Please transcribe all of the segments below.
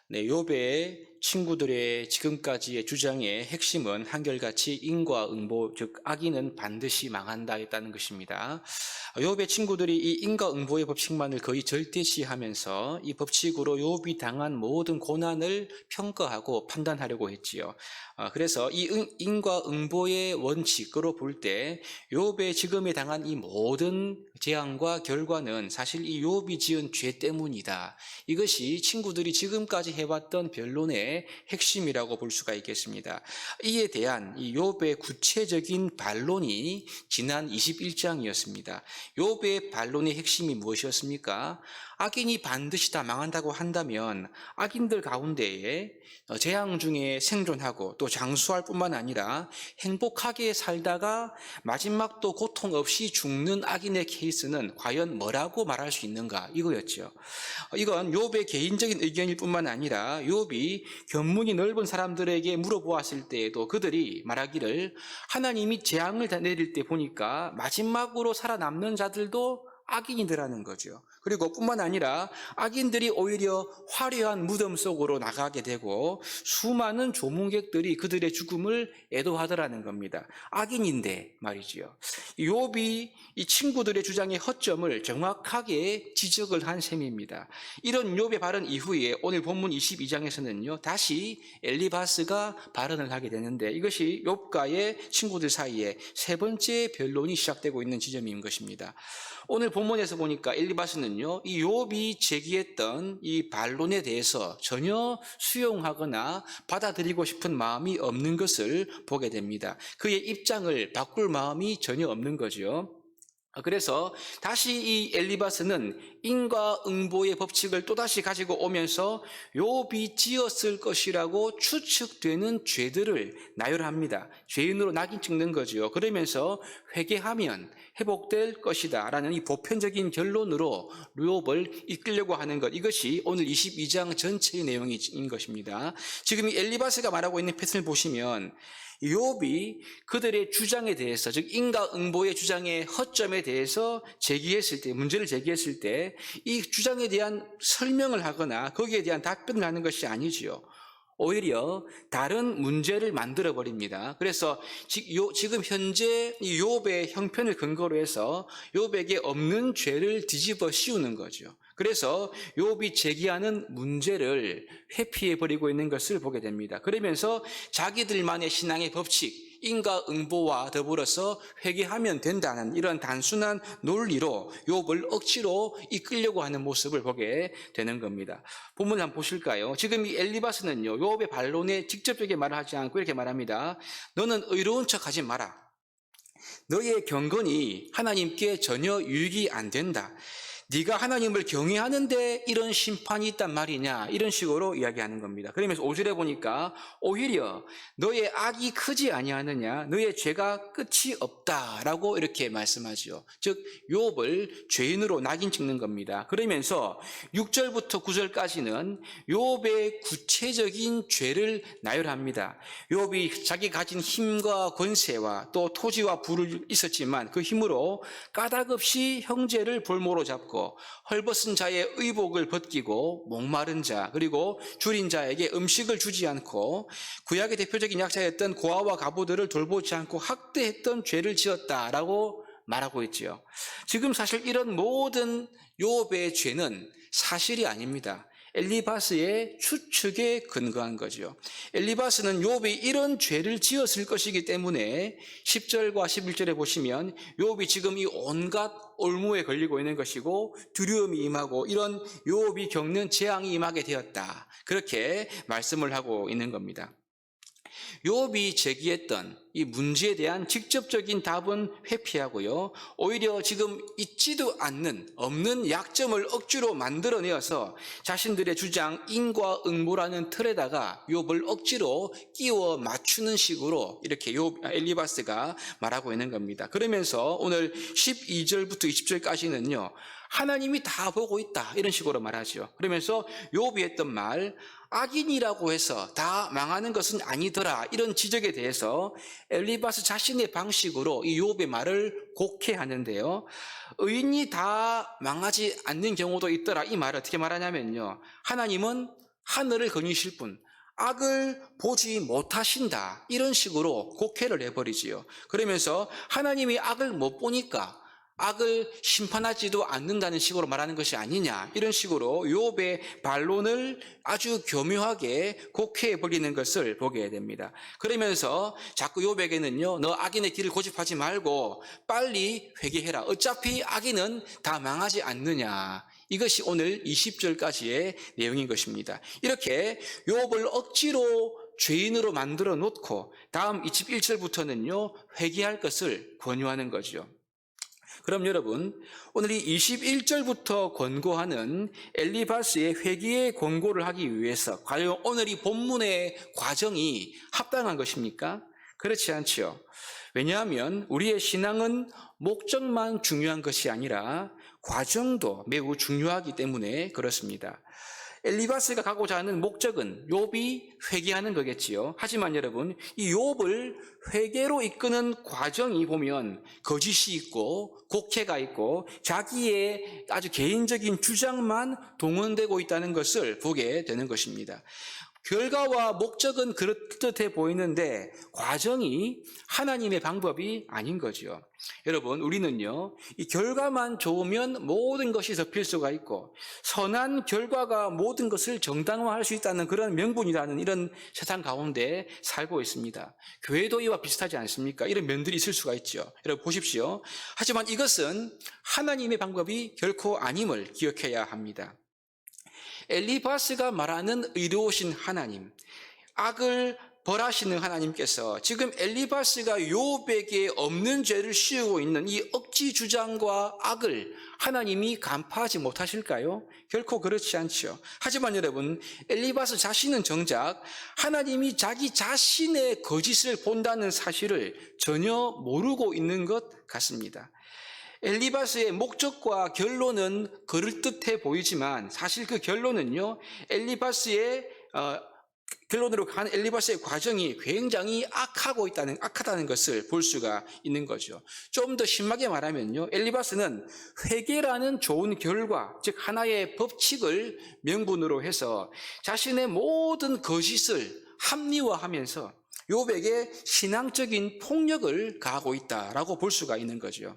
네, 욥의 친구들의 지금까지의 주장의 핵심은 한결같이 인과응보, 즉 악인은 반드시 망한다였다는 것입니다. 욥의 친구들이 이 인과응보의 법칙만을 거의 절대시하면서 이 법칙으로 욥이 당한 모든 고난을 평가하고 판단하려고 했지요. 그래서 이 인과응보의 원칙으로 볼 때 욥의 지금에 당한 이 모든 재앙과 결과는 사실 이 욥이 지은 죄 때문이다. 이것이 친구들이 지금까지 해왔던 변론의 핵심이라고 볼 수가 있겠습니다. 이에 대한 이 욥의 구체적인 반론이 지난 21장이었습니다. 욥의 반론의 핵심이 무엇이었습니까? 악인이 반드시 다 망한다고 한다면 악인들 가운데에 재앙 중에 생존하고 또 장수할 뿐만 아니라 행복하게 살다가 마지막도 고통 없이 죽는 악인의 케이스는 과연 뭐라고 말할 수 있는가, 이거였죠. 이건 욥의 개인적인 의견일 뿐만 아니라 욥이 견문이 넓은 사람들에게 물어보았을 때에도 그들이 말하기를 하나님이 재앙을 내릴 때 보니까 마지막으로 살아남는 자들도 악인이더라는 거죠. 그리고 뿐만 아니라 악인들이 오히려 화려한 무덤 속으로 나가게 되고 수많은 조문객들이 그들의 죽음을 애도하더라는 겁니다. 악인인데 말이지요. 욥이 이 친구들의 주장의 허점을 정확하게 지적을 한 셈입니다. 이런 욥의 발언 이후에 오늘 본문 22장에서는요, 다시 엘리바스가 발언을 하게 되는데 이것이 욥과의 친구들 사이에 세 번째 변론이 시작되고 있는 지점인 것입니다. 오늘 본문에서 보니까 엘리바스는요, 이 욥이 제기했던 이 반론에 대해서 전혀 수용하거나 받아들이고 싶은 마음이 없는 것을 보게 됩니다. 그의 입장을 바꿀 마음이 전혀 없는 거죠. 그래서 다시 이 엘리바스는 인과응보의 법칙을 또다시 가지고 오면서 욥이 지었을 것이라고 추측되는 죄들을 나열합니다. 죄인으로 낙인 찍는 거죠. 그러면서 회개하면 회복될 것이다 라는 이 보편적인 결론으로 욥을 이끌려고 하는 것, 이것이 오늘 22장 전체의 내용인 것입니다. 지금 이 엘리바스가 말하고 있는 패턴을 보시면 욥이 그들의 주장에 대해서, 즉 인과응보의 주장의 허점에 대해서 문제를 제기했을 때 이 주장에 대한 설명을 하거나 거기에 대한 답변을 하는 것이 아니지요. 오히려 다른 문제를 만들어 버립니다. 그래서 지금 현재 이 욥의 형편을 근거로 해서 욥에게 없는 죄를 뒤집어 씌우는 거죠. 그래서 욥이 제기하는 문제를 회피해 버리고 있는 것을 보게 됩니다. 그러면서 자기들만의 신앙의 법칙, 인과응보와 더불어서 회개하면 된다는 이런 단순한 논리로 욥을 억지로 이끌려고 하는 모습을 보게 되는 겁니다. 본문 한번 보실까요? 지금 이 엘리바스는요, 욥의 반론에 직접적인 말을 하지 않고 이렇게 말합니다. 너는 의로운 척하지 마라. 너의 경건이 하나님께 전혀 유익이 안 된다. 네가 하나님을 경외하는데 이런 심판이 있단 말이냐, 이런 식으로 이야기하는 겁니다. 그러면서 5절에 보니까 오히려 너의 악이 크지 아니하느냐, 너의 죄가 끝이 없다라고 이렇게 말씀하죠. 즉 욥을 죄인으로 낙인 찍는 겁니다. 그러면서 6절부터 9절까지는 욥의 구체적인 죄를 나열합니다. 욥이 자기 가진 힘과 권세와 또 토지와 부를 있었지만 그 힘으로 까닭없이 형제를 볼모로 잡고 헐벗은 자의 의복을 벗기고 목마른 자 그리고 줄인 자에게 음식을 주지 않고 구약의 대표적인 약자였던 고아와 가부들을 돌보지 않고 학대했던 죄를 지었다라고 말하고 있지요. 지금 사실 이런 모든 욥의 죄는 사실이 아닙니다. 엘리바스의 추측에 근거한 거죠. 엘리바스는 욥이 이런 죄를 지었을 것이기 때문에 10절과 11절에 보시면 욥이 지금 이 온갖 올무에 걸리고 있는 것이고 두려움이 임하고 이런 욥이 겪는 재앙이 임하게 되었다, 그렇게 말씀을 하고 있는 겁니다. 욥이 제기했던 이 문제에 대한 직접적인 답은 회피하고요, 오히려 지금 있지도 않는 없는 약점을 억지로 만들어내어서 자신들의 주장 인과응보라는 틀에다가 욥을 억지로 끼워 맞추는 식으로 이렇게 엘리바스가 말하고 있는 겁니다. 그러면서 오늘 12절부터 20절까지는요 하나님이 다 보고 있다, 이런 식으로 말하죠. 그러면서 욥이 했던 말, 악인이라고 해서 다 망하는 것은 아니더라, 이런 지적에 대해서 엘리바스 자신의 방식으로 이 욥의 말을 곡해하는데요, 의인이 다 망하지 않는 경우도 있더라, 이 말을 어떻게 말하냐면요, 하나님은 하늘을 거니실 분, 악을 보지 못하신다. 이런 식으로 곡해를 해버리지요. 그러면서 하나님이 악을 못 보니까 악을 심판하지도 않는다는 식으로 말하는 것이 아니냐. 이런 식으로 욥의 반론을 아주 교묘하게 곡해해버리는 것을 보게 됩니다. 그러면서 자꾸 욥에게는요, 너 악인의 길을 고집하지 말고 빨리 회개해라. 어차피 악인은 다 망하지 않느냐. 이것이 오늘 20절까지의 내용인 것입니다. 이렇게 욥을 억지로 죄인으로 만들어 놓고 다음 21절부터는요, 회개할 것을 권유하는 거죠. 그럼 여러분, 오늘 이 21절부터 권고하는 엘리바스의 회개의 권고를 하기 위해서 과연 오늘 이 본문의 과정이 합당한 것입니까? 그렇지 않지요. 왜냐하면 우리의 신앙은 목적만 중요한 것이 아니라 과정도 매우 중요하기 때문에 그렇습니다. 엘리바스가 가고자 하는 목적은 욥이 회개하는 거겠지요. 하지만 여러분, 이 욥을 회개로 이끄는 과정이 보면 거짓이 있고 곡해가 있고 자기의 아주 개인적인 주장만 동원되고 있다는 것을 보게 되는 것입니다. 결과와 목적은 그럴듯해 보이는데 과정이 하나님의 방법이 아닌 거죠. 여러분, 우리는요, 이 결과만 좋으면 모든 것이 덮일 수가 있고 선한 결과가 모든 것을 정당화할 수 있다는 그런 명분이라는 이런 세상 가운데 살고 있습니다. 교회도 이와 비슷하지 않습니까? 이런 면들이 있을 수가 있죠. 여러분 보십시오. 하지만 이것은 하나님의 방법이 결코 아님을 기억해야 합니다. 엘리바스가 말하는 의로우신 하나님, 악을 벌하시는 하나님께서 지금 엘리바스가 욥에게 없는 죄를 씌우고 있는 이 억지 주장과 악을 하나님이 간파하지 못하실까요? 결코 그렇지 않죠. 하지만 여러분, 엘리바스 자신은 정작 하나님이 자기 자신의 거짓을 본다는 사실을 전혀 모르고 있는 것 같습니다. 엘리바스의 목적과 결론은 그럴듯해 보이지만 사실 그 결론은요, 결론으로 가는 엘리바스의 과정이 굉장히 악하다는 것을 볼 수가 있는 거죠. 좀 더 심하게 말하면요, 엘리바스는 회개라는 좋은 결과, 즉 하나의 법칙을 명분으로 해서 자신의 모든 거짓을 합리화하면서 욥에게 신앙적인 폭력을 가하고 있다라고 볼 수가 있는 거죠.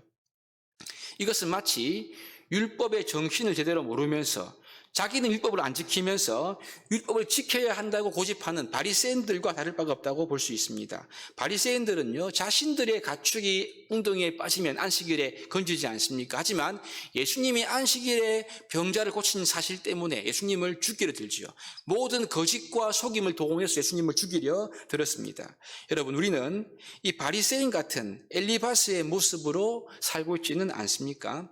이것은 마치 율법의 정신을 제대로 모르면서 자기는 율법을 안 지키면서 율법을 지켜야 한다고 고집하는 바리새인들과 다를 바가 없다고 볼 수 있습니다. 바리새인들은요, 자신들의 가축이 웅덩이에 빠지면 안식일에 건지지 않습니까? 하지만 예수님이 안식일에 병자를 고친 사실 때문에 예수님을 죽이려 들지요. 모든 거짓과 속임을 동원해서 예수님을 죽이려 들었습니다. 여러분, 우리는 이 바리새인 같은 엘리바스의 모습으로 살고 있지는 않습니까?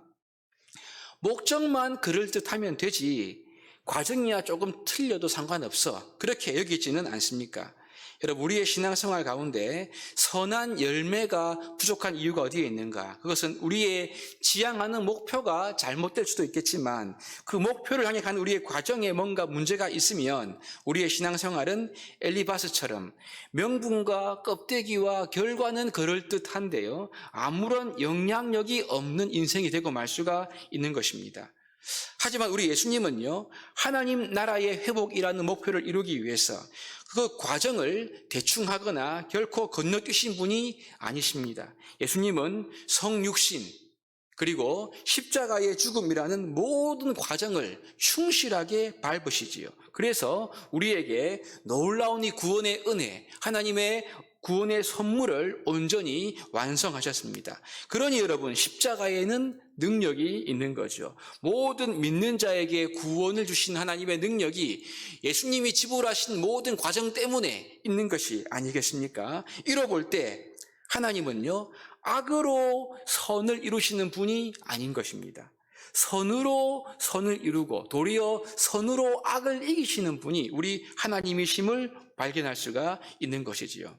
목적만 그럴듯하면 되지 과정이야 조금 틀려도 상관없어, 그렇게 여기지는 않습니까? 여러분, 우리의 신앙생활 가운데 선한 열매가 부족한 이유가 어디에 있는가? 그것은 우리의 지향하는 목표가 잘못될 수도 있겠지만 그 목표를 향해 가는 우리의 과정에 뭔가 문제가 있으면 우리의 신앙생활은 엘리바스처럼 명분과 껍데기와 결과는 그럴듯한데요, 아무런 영향력이 없는 인생이 되고 말 수가 있는 것입니다. 하지만 우리 예수님은요, 하나님 나라의 회복이라는 목표를 이루기 위해서 그 과정을 대충 하거나 결코 건너뛰신 분이 아니십니다. 예수님은 성육신 그리고 십자가의 죽음이라는 모든 과정을 충실하게 밟으시지요. 그래서 우리에게 놀라운 이 구원의 은혜, 하나님의 구원의 선물을 온전히 완성하셨습니다. 그러니 여러분, 십자가에는 능력이 있는 거죠. 모든 믿는 자에게 구원을 주신 하나님의 능력이 예수님이 지불하신 모든 과정 때문에 있는 것이 아니겠습니까? 이로 볼 때 하나님은요, 악으로 선을 이루시는 분이 아닌 것입니다. 선으로 선을 이루고 도리어 선으로 악을 이기시는 분이 우리 하나님이심을 발견할 수가 있는 것이지요.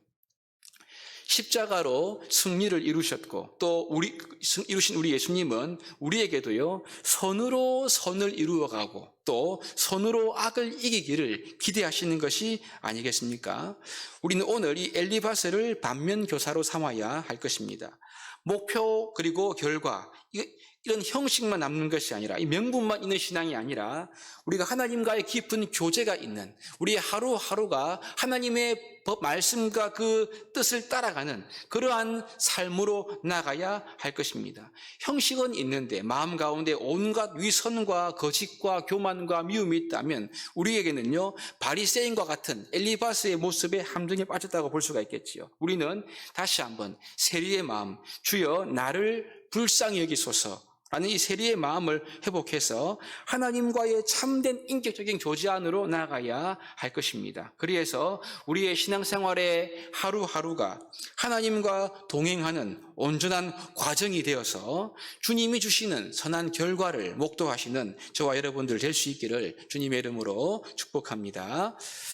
십자가로 승리를 이루셨고 또 이루신 우리 예수님은 우리에게도요, 선으로 선을 이루어가고 또 선으로 악을 이기기를 기대하시는 것이 아니겠습니까? 우리는 오늘 이 엘리바스를 반면교사로 삼아야 할 것입니다. 목표 그리고 결과, 이런 형식만 남는 것이 아니라 이 명분만 있는 신앙이 아니라 우리가 하나님과의 깊은 교제가 있는 우리의 하루하루가 하나님의 법 말씀과 그 뜻을 따라가는 그러한 삶으로 나가야 할 것입니다. 형식은 있는데 마음 가운데 온갖 위선과 거짓과 교만과 미움이 있다면 우리에게는요 바리새인과 같은 엘리바스의 모습에 함정에 빠졌다고 볼 수가 있겠지요. 우리는 다시 한번 세리의 마음, 주여 나를 불쌍히 여기소서 라는 이 세리의 마음을 회복해서 하나님과의 참된 인격적인 교제 안으로 나아가야 할 것입니다. 그래서 우리의 신앙생활의 하루하루가 하나님과 동행하는 온전한 과정이 되어서 주님이 주시는 선한 결과를 목도하시는 저와 여러분들 될 수 있기를 주님의 이름으로 축복합니다.